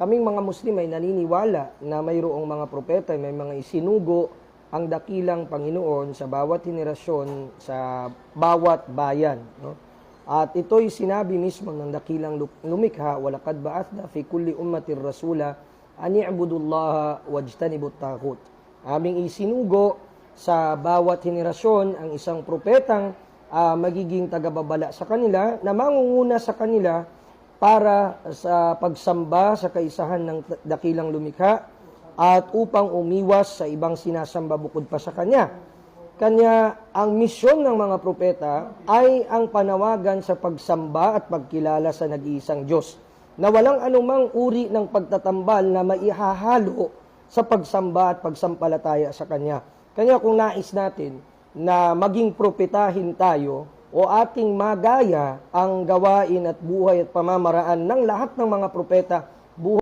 kaming mga Muslim ay naniniwala na mayroong mga propeta, may mga isinugo ang dakilang Panginoon sa bawat henerasyon, sa bawat bayan. No? At ito'y sinabi mismo ng dakilang lumikha, walakad ba'athna fi kulli ummatir rasula an i'budullaha wajtanibut taghut. Aming isinugo sa bawat henerasyon ang isang propetang magiging tagababala sa kanila, na mangunguna sa kanila para sa pagsamba sa kaisahan ng dakilang lumikha at upang umiwas sa ibang sinasamba bukod pa sa Kanya. Kanya, ang misyon ng mga propeta ay ang panawagan sa pagsamba at pagkilala sa nag-iisang Diyos, na walang anumang uri ng pagtatambal na maihahalo sa pagsamba at pagsampalataya sa Kanya. Kanya, kung nais natin na maging propetahin tayo o ating magaya ang gawain at buhay at pamamaraan ng lahat ng mga propeta, buhay